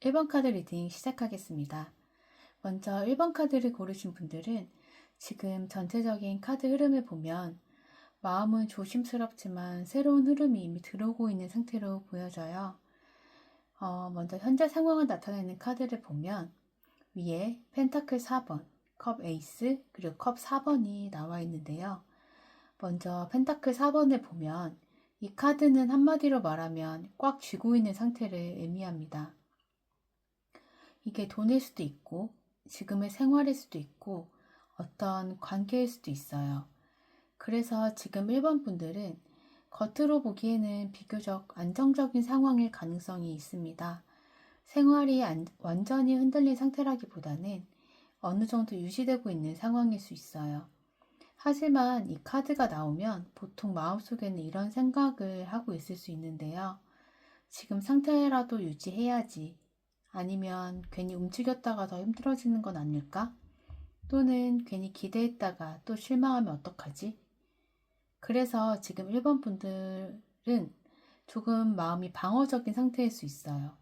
(1번) 카드 리딩 시작하겠습니다. 먼저 1번 카드를 고르신 분들은 지금 전체적인 카드 흐름을 보면 마음은 조심스럽지만 새로운 흐름이 이미 들어오고 있는 상태로 보여져요. 먼저 현재 상황을 나타내는 카드를 보면 위에 펜타클 4번, 컵 에이스, 그리고 컵 4번이 나와 있는데요. 먼저 펜타클 4번을 보면 이 카드는 한마디로 말하면 꽉 쥐고 있는 상태를 의미합니다. 이게 돈일 수도 있고 지금의 생활일 수도 있고 어떤 관계일 수도 있어요. 그래서 지금 1번 분들은 겉으로 보기에는 비교적 안정적인 상황일 가능성이 있습니다. 생활이 완전히 흔들린 상태라기보다는 어느 정도 유지되고 있는 상황일 수 있어요. 하지만 이 카드가 나오면 보통 마음속에는 이런 생각을 하고 있을 수 있는데요. 지금 상태라도 유지해야지. 아니면 괜히 움직였다가 더 힘들어지는 건 아닐까? 또는 괜히 기대했다가 또 실망하면 어떡하지? 그래서 지금 1번 분들은 조금 마음이 방어적인 상태일 수 있어요.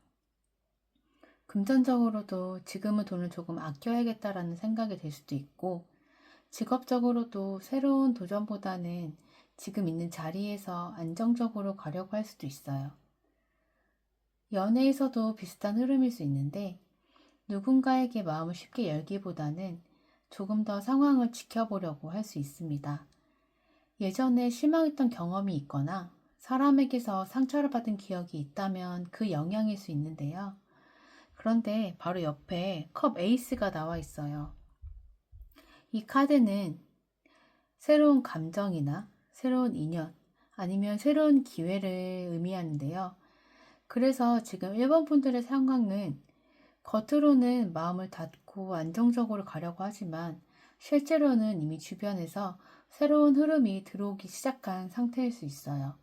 금전적으로도 지금은 돈을 조금 아껴야겠다라는 생각이 들 수도 있고, 직업적으로도 새로운 도전보다는 지금 있는 자리에서 안정적으로 가려고 할 수도 있어요. 연애에서도 비슷한 흐름일 수 있는데 누군가에게 마음을 쉽게 열기보다는 조금 더 상황을 지켜보려고 할 수 있습니다. 예전에 실망했던 경험이 있거나 사람에게서 상처를 받은 기억이 있다면 그 영향일 수 있는데요. 그런데 바로 옆에 컵 에이스가 나와 있어요. 이 카드는 새로운 감정이나 새로운 인연 아니면 새로운 기회를 의미하는데요. 그래서 지금 1번 분들의 상황은 겉으로는 마음을 닫고 안정적으로 가려고 하지만 실제로는 이미 주변에서 새로운 흐름이 들어오기 시작한 상태일 수 있어요.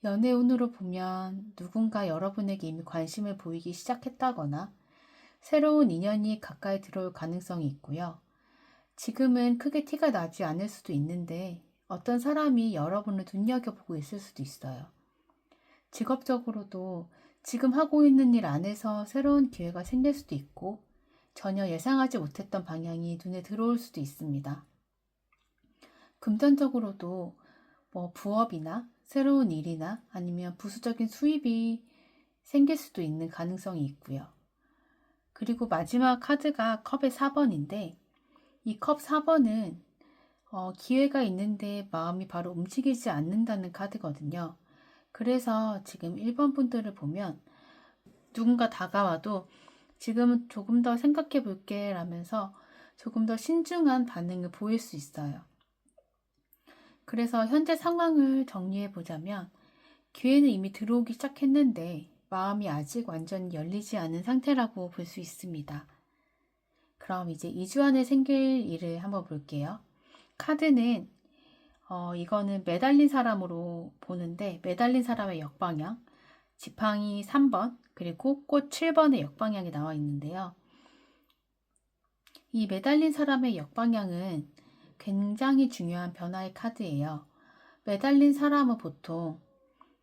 연애운으로 보면 누군가 여러분에게 이미 관심을 보이기 시작했다거나 새로운 인연이 가까이 들어올 가능성이 있고요. 지금은 크게 티가 나지 않을 수도 있는데 어떤 사람이 여러분을 눈여겨보고 있을 수도 있어요. 직업적으로도 지금 하고 있는 일 안에서 새로운 기회가 생길 수도 있고 전혀 예상하지 못했던 방향이 눈에 들어올 수도 있습니다. 금전적으로도 부업이나 새로운 일이나 아니면 부수적인 수입이 생길 수도 있는 가능성이 있고요. 그리고 마지막 카드가 컵의 4번인데 이 컵 4번은 기회가 있는데 마음이 바로 움직이지 않는다는 카드거든요. 그래서 지금 1번 분들을 보면 누군가 다가와도 지금은 조금 더 생각해 볼게 라면서 조금 더 신중한 반응을 보일 수 있어요. 그래서 현재 상황을 정리해 보자면 기회는 이미 들어오기 시작했는데 마음이 아직 완전히 열리지 않은 상태라고 볼 수 있습니다. 그럼 이제 2주 안에 생길 일을 한번 볼게요. 카드는 이거는 매달린 사람으로 보는데 매달린 사람의 역방향, 지팡이 3번, 그리고 꽃 7번의 역방향이 나와 있는데요. 이 매달린 사람의 역방향은 굉장히 중요한 변화의 카드예요. 매달린 사람은 보통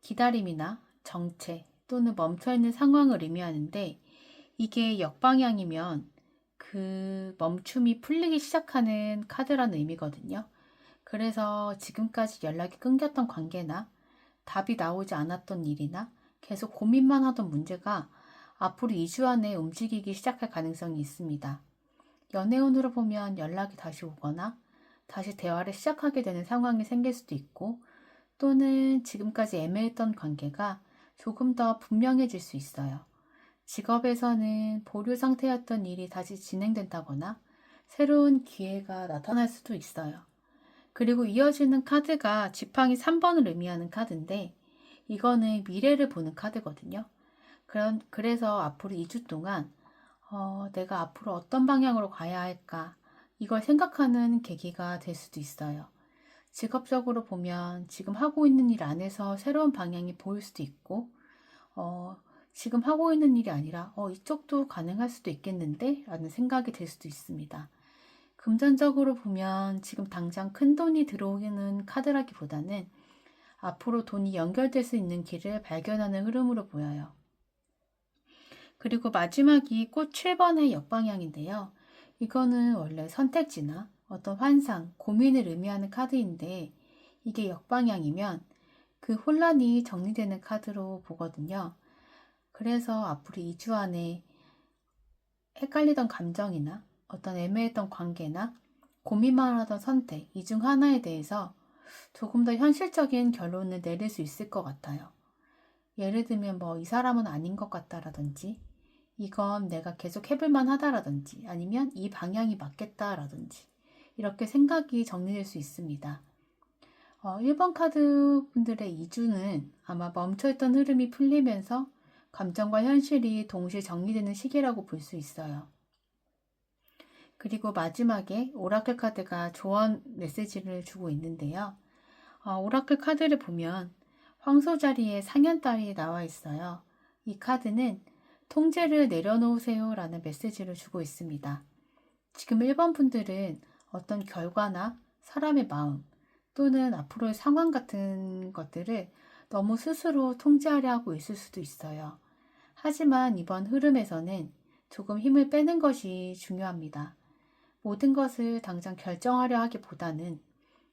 기다림이나 정체 또는 멈춰있는 상황을 의미하는데 이게 역방향이면 그 멈춤이 풀리기 시작하는 카드라는 의미거든요. 그래서 지금까지 연락이 끊겼던 관계나 답이 나오지 않았던 일이나 계속 고민만 하던 문제가 앞으로 2주 안에 움직이기 시작할 가능성이 있습니다. 연애운으로 보면 연락이 다시 오거나 다시 대화를 시작하게 되는 상황이 생길 수도 있고 또는 지금까지 애매했던 관계가 조금 더 분명해질 수 있어요. 직업에서는 보류 상태였던 일이 다시 진행된다거나 새로운 기회가 나타날 수도 있어요. 그리고 이어지는 카드가 지팡이 3번을 의미하는 카드인데 이거는 미래를 보는 카드거든요. 그래서 앞으로 2주 동안 내가 앞으로 어떤 방향으로 가야 할까 이걸 생각하는 계기가 될 수도 있어요. 직업적으로 보면 지금 하고 있는 일 안에서 새로운 방향이 보일 수도 있고 지금 하고 있는 일이 아니라 이쪽도 가능할 수도 있겠는데? 라는 생각이 들 수도 있습니다. 금전적으로 보면 지금 당장 큰 돈이 들어오는 카드라기보다는 앞으로 돈이 연결될 수 있는 길을 발견하는 흐름으로 보여요. 그리고 마지막이 꽃 7번의 역방향인데요. 이거는 원래 선택지나 어떤 환상, 고민을 의미하는 카드인데 이게 역방향이면 그 혼란이 정리되는 카드로 보거든요. 그래서 앞으로 2주 안에 헷갈리던 감정이나 어떤 애매했던 관계나 고민만 하던 선택, 이 중 하나에 대해서 조금 더 현실적인 결론을 내릴 수 있을 것 같아요. 예를 들면 이 사람은 아닌 것 같다라든지 이건 내가 계속 해볼만 하다라든지 아니면 이 방향이 맞겠다라든지 이렇게 생각이 정리될 수 있습니다. 1번 카드 분들의 2주는 아마 멈춰있던 흐름이 풀리면서 감정과 현실이 동시에 정리되는 시기라고 볼 수 있어요. 그리고 마지막에 오라클 카드가 조언 메시지를 주고 있는데요. 오라클 카드를 보면 황소 자리에 상현달이 나와 있어요. 이 카드는 통제를 내려놓으세요 라는 메시지를 주고 있습니다. 지금 1번 분들은 어떤 결과나 사람의 마음 또는 앞으로의 상황 같은 것들을 너무 스스로 통제하려 하고 있을 수도 있어요. 하지만 이번 흐름에서는 조금 힘을 빼는 것이 중요합니다. 모든 것을 당장 결정하려 하기보다는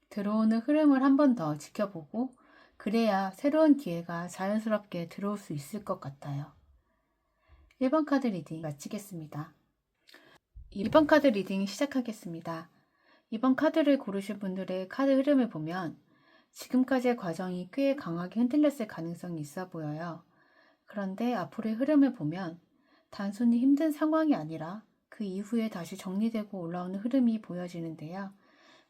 들어오는 흐름을 한 번 더 지켜보고 그래야 새로운 기회가 자연스럽게 들어올 수 있을 것 같아요. 1번 카드 리딩 마치겠습니다. 2번 카드 리딩 시작하겠습니다. 이번 카드를 고르신 분들의 카드 흐름을 보면 지금까지의 과정이 꽤 강하게 흔들렸을 가능성이 있어 보여요. 그런데 앞으로의 흐름을 보면 단순히 힘든 상황이 아니라 그 이후에 다시 정리되고 올라오는 흐름이 보여지는데요.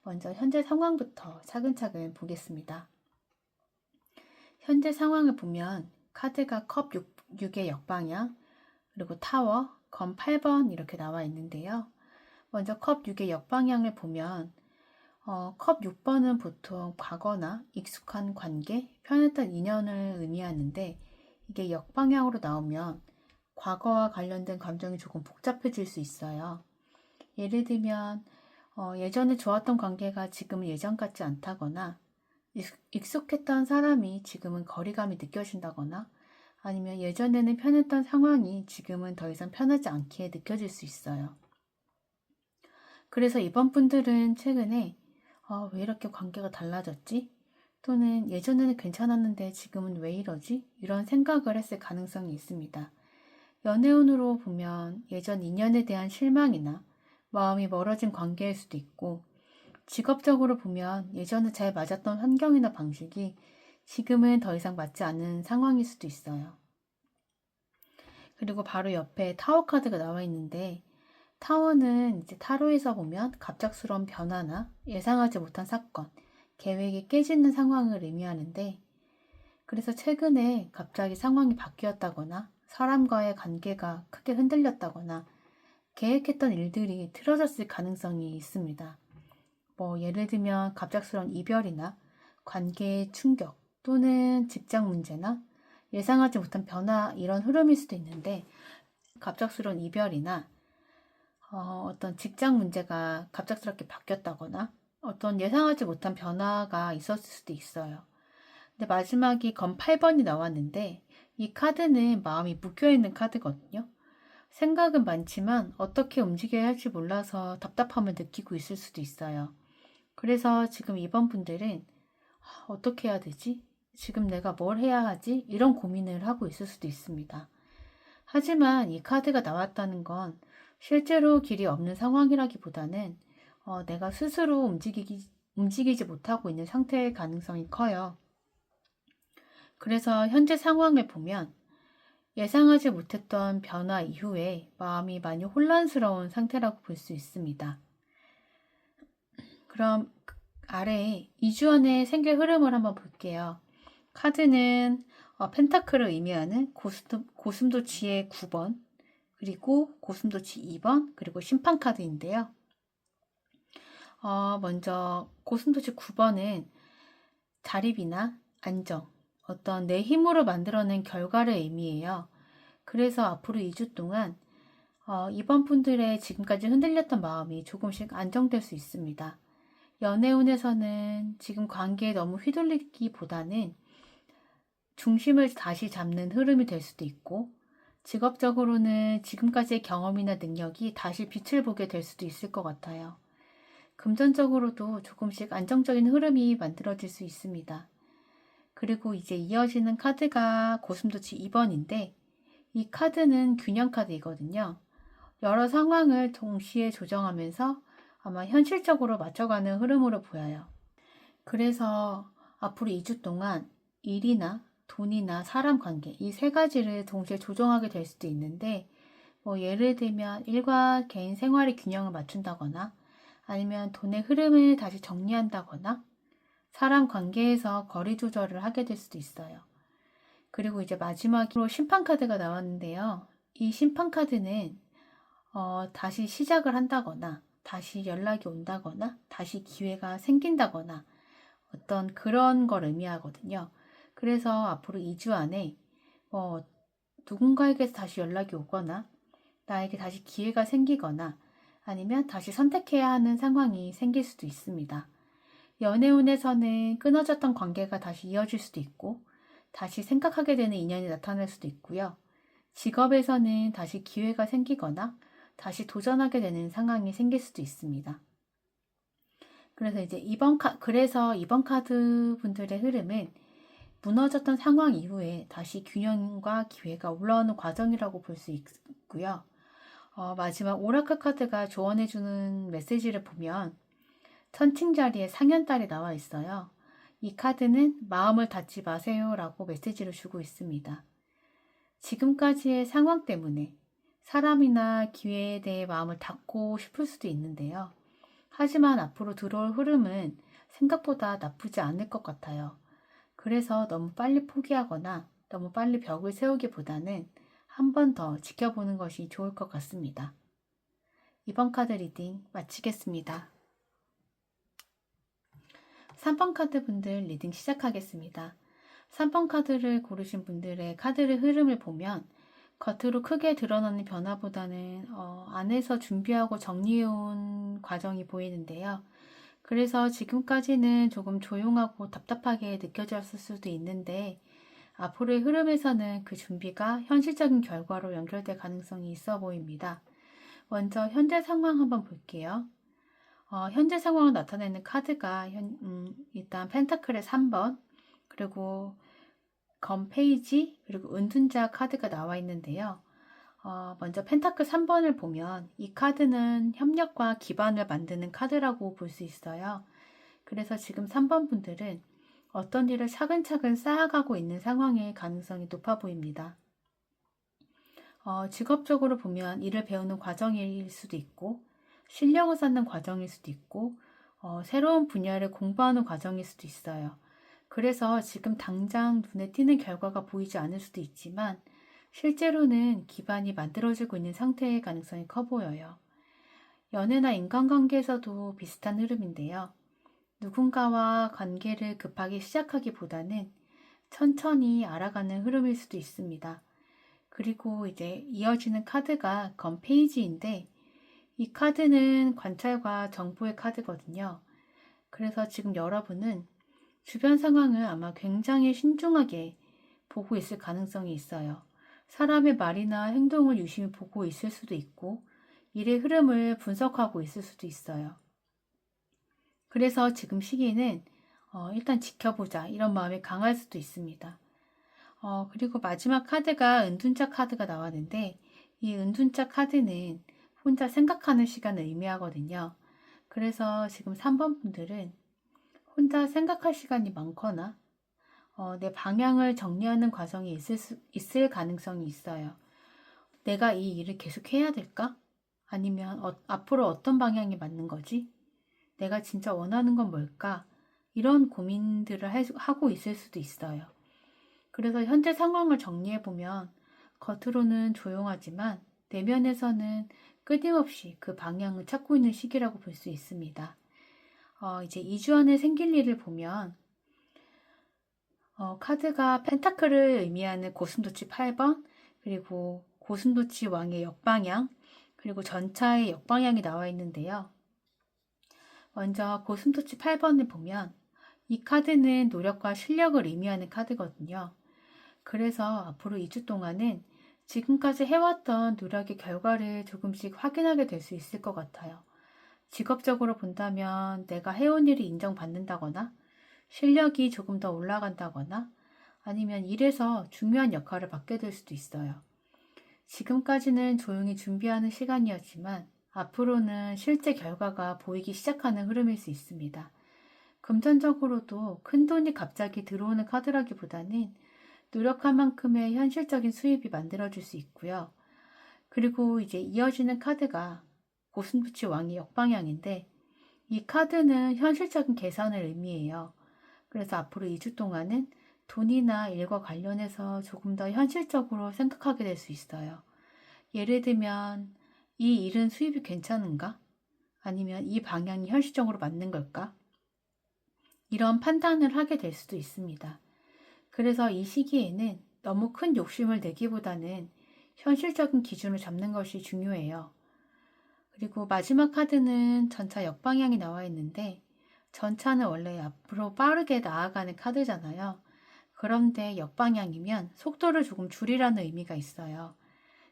먼저 현재 상황부터 차근차근 보겠습니다. 현재 상황을 보면 카드가 컵 6의 역방향, 그리고 타워, 검 8번 이렇게 나와 있는데요. 먼저 컵 6의 역방향을 보면 컵 6번은 보통 과거나 익숙한 관계, 편했던 인연을 의미하는데 이게 역방향으로 나오면 과거와 관련된 감정이 조금 복잡해질 수 있어요. 예를 들면 예전에 좋았던 관계가 지금은 예전 같지 않다거나 익숙했던 사람이 지금은 거리감이 느껴진다거나 아니면 예전에는 편했던 상황이 지금은 더 이상 편하지 않게 느껴질 수 있어요. 그래서 이번 분들은 최근에 왜 이렇게 관계가 달라졌지? 또는 예전에는 괜찮았는데 지금은 왜 이러지? 이런 생각을 했을 가능성이 있습니다. 연애운으로 보면 예전 인연에 대한 실망이나 마음이 멀어진 관계일 수도 있고 직업적으로 보면 예전에 잘 맞았던 환경이나 방식이 지금은 더 이상 맞지 않는 상황일 수도 있어요. 그리고 바로 옆에 타워 카드가 나와 있는데 타워는 이제 타로에서 보면 갑작스러운 변화나 예상하지 못한 사건, 계획이 깨지는 상황을 의미하는데 그래서 최근에 갑자기 상황이 바뀌었다거나 사람과의 관계가 크게 흔들렸다거나 계획했던 일들이 틀어졌을 가능성이 있습니다. 예를 들면 갑작스러운 이별이나 관계의 충격 또는 직장 문제나 예상하지 못한 변화 이런 흐름일 수도 있는데 갑작스러운 이별이나 어떤 직장 문제가 갑작스럽게 바뀌었다거나 어떤 예상하지 못한 변화가 있었을 수도 있어요. 근데 마지막이 검 8번이 나왔는데 이 카드는 마음이 묶여있는 카드거든요. 생각은 많지만 어떻게 움직여야 할지 몰라서 답답함을 느끼고 있을 수도 있어요. 그래서 지금 이번 분들은 어떻게 해야 되지? 지금 내가 뭘 해야 하지? 이런 고민을 하고 있을 수도 있습니다. 하지만 이 카드가 나왔다는 건 실제로 길이 없는 상황이라기보다는 내가 스스로 움직이지 못하고 있는 상태의 가능성이 커요. 그래서 현재 상황을 보면 예상하지 못했던 변화 이후에 마음이 많이 혼란스러운 상태라고 볼 수 있습니다. 그럼 아래에 2주 안에 생길 흐름을 한번 볼게요. 카드는 펜타클을 의미하는 고슴도치의 9번, 그리고 고슴도치 2번, 그리고 심판 카드인데요. 먼저 고슴도치 9번은 자립이나 안정, 어떤 내 힘으로 만들어낸 결과를 의미해요. 그래서 앞으로 2주 동안 이번 분들의 지금까지 흔들렸던 마음이 조금씩 안정될 수 있습니다. 연애운에서는 지금 관계에 너무 휘둘리기보다는 중심을 다시 잡는 흐름이 될 수도 있고, 직업적으로는 지금까지의 경험이나 능력이 다시 빛을 보게 될 수도 있을 것 같아요. 금전적으로도 조금씩 안정적인 흐름이 만들어질 수 있습니다. 그리고 이제 이어지는 카드가 고슴도치 2번인데, 이 카드는 균형 카드이거든요. 여러 상황을 동시에 조정하면서 아마 현실적으로 맞춰가는 흐름으로 보여요. 그래서 앞으로 2주 동안 일이나 돈이나 사람 관계 이 세 가지를 동시에 조정하게 될 수도 있는데, 예를 들면 일과 개인 생활의 균형을 맞춘다거나, 아니면 돈의 흐름을 다시 정리한다거나, 사람 관계에서 거리 조절을 하게 될 수도 있어요. 그리고 이제 마지막으로 심판 카드가 나왔는데요. 이 심판 카드는 다시 시작을 한다거나, 다시 연락이 온다거나, 다시 기회가 생긴다거나, 어떤 그런 걸 의미하거든요. 그래서 앞으로 2주 안에 누군가에게서 다시 연락이 오거나, 나에게 다시 기회가 생기거나, 아니면 다시 선택해야 하는 상황이 생길 수도 있습니다. 연애운에서는 끊어졌던 관계가 다시 이어질 수도 있고, 다시 생각하게 되는 인연이 나타날 수도 있고요. 직업에서는 다시 기회가 생기거나, 다시 도전하게 되는 상황이 생길 수도 있습니다. 그래서 이제 이번 카드 분들의 흐름은 무너졌던 상황 이후에 다시 균형과 기회가 올라오는 과정이라고 볼 수 있고요. 마지막 오라클 카드가 조언해주는 메시지를 보면 천칭 자리에 상현달이 나와 있어요. 이 카드는 마음을 닫지 마세요 라고 메시지를 주고 있습니다. 지금까지의 상황 때문에 사람이나 기회에 대해 마음을 닫고 싶을 수도 있는데요. 하지만 앞으로 들어올 흐름은 생각보다 나쁘지 않을 것 같아요. 그래서 너무 빨리 포기하거나 너무 빨리 벽을 세우기보다는 한 번 더 지켜보는 것이 좋을 것 같습니다. 이번 카드 리딩 마치겠습니다. 3번 카드 분들 리딩 시작하겠습니다. 3번 카드를 고르신 분들의 카드의 흐름을 보면 겉으로 크게 드러나는 변화보다는 안에서 준비하고 정리해온 과정이 보이는데요. 그래서 지금까지는 조금 조용하고 답답하게 느껴졌을 수도 있는데, 앞으로의 흐름에서는 그 준비가 현실적인 결과로 연결될 가능성이 있어 보입니다. 먼저 현재 상황 한번 볼게요. 현재 상황을 나타내는 카드가 일단 펜타클의 3번, 그리고 검 페이지, 그리고 은둔자 카드가 나와 있는데요. 먼저 펜타클 3번을 보면 이 카드는 협력과 기반을 만드는 카드라고 볼 수 있어요. 그래서 지금 3번 분들은 어떤 일을 차근차근 쌓아가고 있는 상황의 가능성이 높아 보입니다. 직업적으로 보면 일을 배우는 과정일 수도 있고, 실력을 쌓는 과정일 수도 있고, 새로운 분야를 공부하는 과정일 수도 있어요. 그래서 지금 당장 눈에 띄는 결과가 보이지 않을 수도 있지만, 실제로는 기반이 만들어지고 있는 상태의 가능성이 커 보여요. 연애나 인간관계에서도 비슷한 흐름인데요. 누군가와 관계를 급하게 시작하기보다는 천천히 알아가는 흐름일 수도 있습니다. 그리고 이제 이어지는 카드가 검 페이지인데, 이 카드는 관찰과 정보의 카드거든요. 그래서 지금 여러분은 주변 상황을 아마 굉장히 신중하게 보고 있을 가능성이 있어요. 사람의 말이나 행동을 유심히 보고 있을 수도 있고, 일의 흐름을 분석하고 있을 수도 있어요. 그래서 지금 시기는 일단 지켜보자 이런 마음이 강할 수도 있습니다. 그리고 마지막 카드가 은둔자 카드가 나왔는데, 이 은둔자 카드는 혼자 생각하는 시간을 의미하거든요. 그래서 지금 3번 분들은 혼자 생각할 시간이 많거나 내 방향을 정리하는 과정이 있을 가능성이 있어요. 내가 이 일을 계속 해야 될까? 아니면 앞으로 어떤 방향이 맞는 거지? 내가 진짜 원하는 건 뭘까? 이런 고민들을 하고 있을 수도 있어요. 그래서 현재 상황을 정리해보면 겉으로는 조용하지만 내면에서는 끊임없이 그 방향을 찾고 있는 시기라고 볼 수 있습니다. 이제 2주 안에 생길 일을 보면 카드가 펜타클을 의미하는 고슴도치 8번, 그리고 고슴도치 왕의 역방향, 그리고 전차의 역방향이 나와 있는데요. 먼저 고슴도치 8번을 보면 이 카드는 노력과 실력을 의미하는 카드거든요. 그래서 앞으로 2주 동안은 지금까지 해왔던 노력의 결과를 조금씩 확인하게 될 수 있을 것 같아요. 직업적으로 본다면 내가 해온 일이 인정받는다거나 실력이 조금 더 올라간다거나 아니면 일에서 중요한 역할을 맡게 될 수도 있어요. 지금까지는 조용히 준비하는 시간이었지만 앞으로는 실제 결과가 보이기 시작하는 흐름일 수 있습니다. 금전적으로도 큰 돈이 갑자기 들어오는 카드라기보다는 노력한 만큼의 현실적인 수입이 만들어질 수 있고요. 그리고 이제 이어지는 카드가 고슴도치 왕의 역방향인데 이 카드는 현실적인 계산을 의미해요. 그래서 앞으로 2주 동안은 돈이나 일과 관련해서 조금 더 현실적으로 생각하게 될 수 있어요. 예를 들면 이 일은 수입이 괜찮은가? 아니면 이 방향이 현실적으로 맞는 걸까? 이런 판단을 하게 될 수도 있습니다. 그래서 이 시기에는 너무 큰 욕심을 내기보다는 현실적인 기준을 잡는 것이 중요해요. 그리고 마지막 카드는 전차 역방향이 나와 있는데 전차는 원래 앞으로 빠르게 나아가는 카드잖아요. 그런데 역방향이면 속도를 조금 줄이라는 의미가 있어요.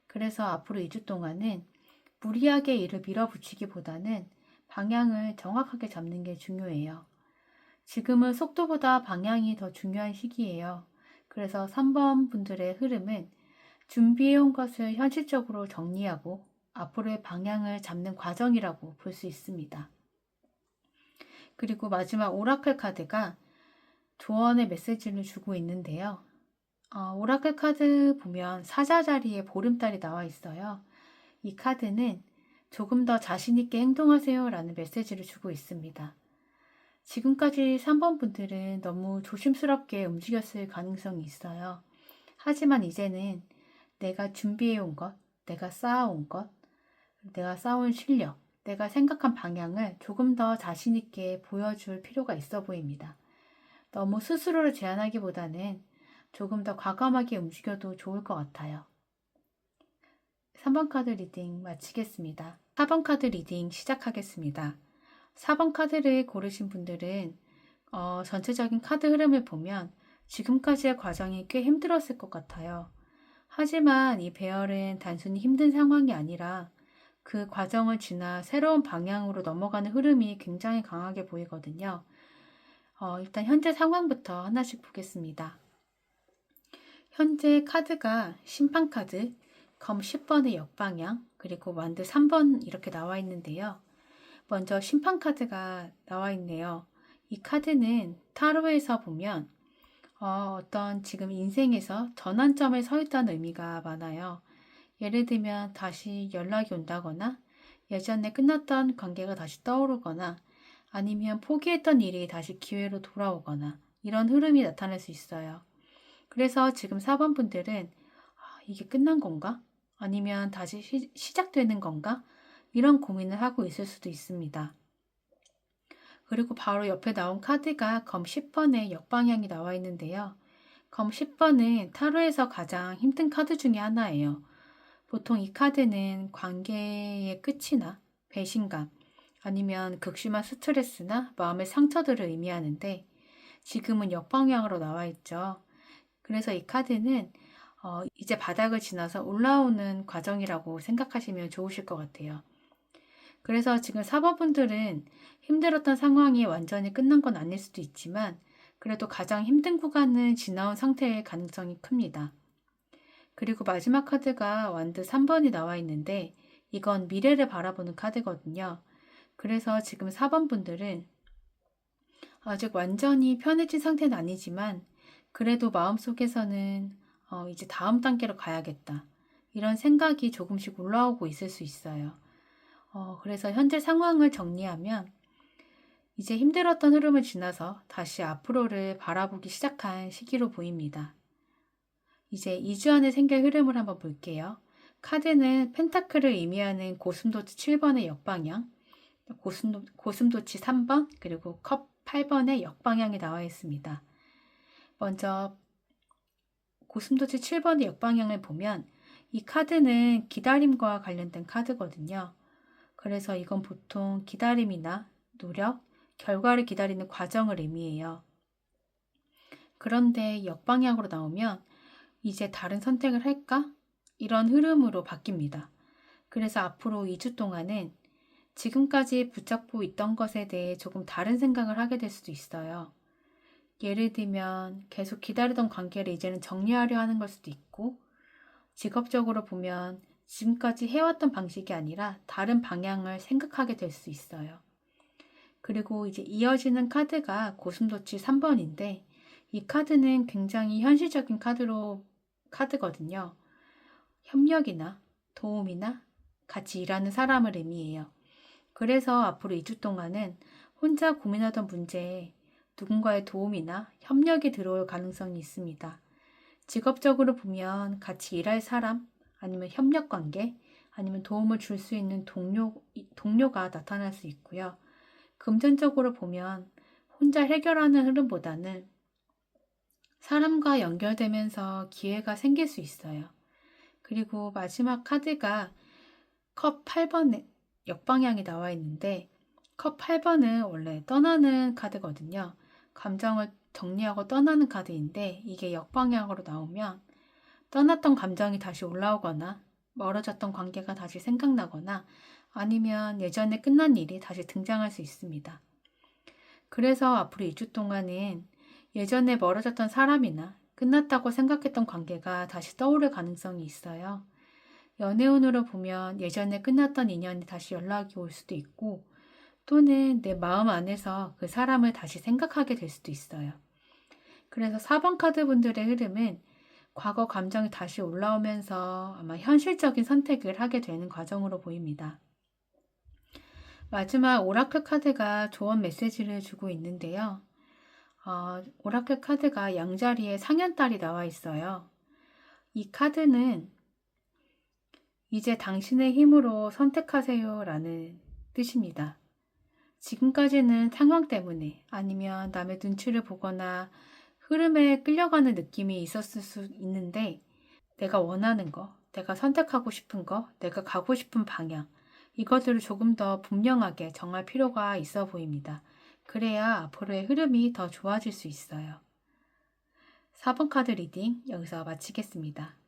그래서 앞으로 2주 동안은 무리하게 일을 밀어붙이기보다는 방향을 정확하게 잡는 게 중요해요. 지금은 속도보다 방향이 더 중요한 시기예요. 그래서 3번 분들의 흐름은 준비해온 것을 현실적으로 정리하고 앞으로의 방향을 잡는 과정이라고 볼 수 있습니다. 그리고 마지막 오라클 카드가 조언의 메시지를 주고 있는데요. 오라클 카드 보면 사자 자리에 보름달이 나와 있어요. 이 카드는 조금 더 자신있게 행동하세요 라는 메시지를 주고 있습니다. 지금까지 3번 분들은 너무 조심스럽게 움직였을 가능성이 있어요. 하지만 이제는 내가 준비해온 것, 내가 쌓아온 것, 내가 쌓아온 실력, 내가 생각한 방향을 조금 더 자신있게 보여줄 필요가 있어 보입니다. 너무 스스로를 제한하기보다는 조금 더 과감하게 움직여도 좋을 것 같아요. 3번 카드 리딩 마치겠습니다. 4번 카드 리딩 시작하겠습니다. 4번 카드를 고르신 분들은 전체적인 카드 흐름을 보면 지금까지의 과정이 꽤 힘들었을 것 같아요. 하지만 이 배열은 단순히 힘든 상황이 아니라 그 과정을 지나 새로운 방향으로 넘어가는 흐름이 굉장히 강하게 보이거든요. 일단 현재 상황부터 하나씩 보겠습니다. 현재 카드가 심판카드, 검 10번의 역방향, 그리고 완드 3번 이렇게 나와 있는데요. 먼저 심판카드가 나와 있네요. 이 카드는 타로에서 보면 어떤 지금 인생에서 전환점에 서 있다는 의미가 많아요. 예를 들면 다시 연락이 온다거나 예전에 끝났던 관계가 다시 떠오르거나 아니면 포기했던 일이 다시 기회로 돌아오거나 이런 흐름이 나타날 수 있어요. 그래서 지금 4번 분들은 이게 끝난 건가? 아니면 다시 시작되는 건가? 이런 고민을 하고 있을 수도 있습니다. 그리고 바로 옆에 나온 카드가 검 10번의 역방향이 나와 있는데요. 검 10번은 타로에서 가장 힘든 카드 중에 하나예요. 보통 이 카드는 관계의 끝이나 배신감, 아니면 극심한 스트레스나 마음의 상처들을 의미하는데 지금은 역방향으로 나와 있죠. 그래서 이 카드는 이제 바닥을 지나서 올라오는 과정이라고 생각하시면 좋으실 것 같아요. 그래서 지금 4번 분들은 힘들었던 상황이 완전히 끝난 건 아닐 수도 있지만 그래도 가장 힘든 구간은 지나온 상태일 가능성이 큽니다. 그리고 마지막 카드가 완드 3번이 나와 있는데 이건 미래를 바라보는 카드거든요. 그래서 지금 4번 분들은 아직 완전히 편해진 상태는 아니지만 그래도 마음속에서는 이제 다음 단계로 가야겠다. 이런 생각이 조금씩 올라오고 있을 수 있어요. 그래서 현재 상황을 정리하면 이제 힘들었던 흐름을 지나서 다시 앞으로를 바라보기 시작한 시기로 보입니다. 이제 2주 안에 생길 흐름을 한번 볼게요. 카드는 펜타클을 의미하는 고슴도치 7번의 역방향, 고슴도치 3번, 그리고 컵 8번의 역방향이 나와 있습니다. 먼저 고슴도치 7번의 역방향을 보면 이 카드는 기다림과 관련된 카드거든요. 그래서 이건 보통 기다림이나 노력, 결과를 기다리는 과정을 의미해요. 그런데 역방향으로 나오면 이제 다른 선택을 할까? 이런 흐름으로 바뀝니다. 그래서 앞으로 2주 동안은 지금까지 붙잡고 있던 것에 대해 조금 다른 생각을 하게 될 수도 있어요. 예를 들면 계속 기다리던 관계를 이제는 정리하려 하는 걸 수도 있고, 직업적으로 보면 지금까지 해왔던 방식이 아니라 다른 방향을 생각하게 될 수 있어요. 그리고 이제 이어지는 카드가 고슴도치 3번인데 이 카드는 굉장히 현실적인 카드거든요. 협력이나 도움이나 같이 일하는 사람을 의미해요. 그래서 앞으로 2주 동안은 혼자 고민하던 문제에 누군가의 도움이나 협력이 들어올 가능성이 있습니다. 직업적으로 보면 같이 일할 사람, 아니면 협력 관계, 아니면 도움을 줄 수 있는 동료가 나타날 수 있고요. 금전적으로 보면 혼자 해결하는 흐름보다는 사람과 연결되면서 기회가 생길 수 있어요. 그리고 마지막 카드가 컵 8번에 역방향이 나와 있는데 컵 8번은 원래 떠나는 카드거든요. 감정을 정리하고 떠나는 카드인데 이게 역방향으로 나오면 떠났던 감정이 다시 올라오거나 멀어졌던 관계가 다시 생각나거나 아니면 예전에 끝난 일이 다시 등장할 수 있습니다. 그래서 앞으로 2주 동안은 예전에 멀어졌던 사람이나 끝났다고 생각했던 관계가 다시 떠오를 가능성이 있어요. 연애운으로 보면 예전에 끝났던 인연이 다시 연락이 올 수도 있고 또는 내 마음 안에서 그 사람을 다시 생각하게 될 수도 있어요. 그래서 4번 카드 분들의 흐름은 과거 감정이 다시 올라오면서 아마 현실적인 선택을 하게 되는 과정으로 보입니다. 마지막 오라클 카드가 조언 메시지를 주고 있는데요. 오라클 카드가 양자리에 상현달이 나와 있어요. 이 카드는 이제 당신의 힘으로 선택하세요 라는 뜻입니다. 지금까지는 상황 때문에 아니면 남의 눈치를 보거나 흐름에 끌려가는 느낌이 있었을 수 있는데 내가 원하는 거, 내가 선택하고 싶은 거, 내가 가고 싶은 방향 이것들을 조금 더 분명하게 정할 필요가 있어 보입니다. 그래야 앞으로의 흐름이 더 좋아질 수 있어요. 4번 카드 리딩 여기서 마치겠습니다.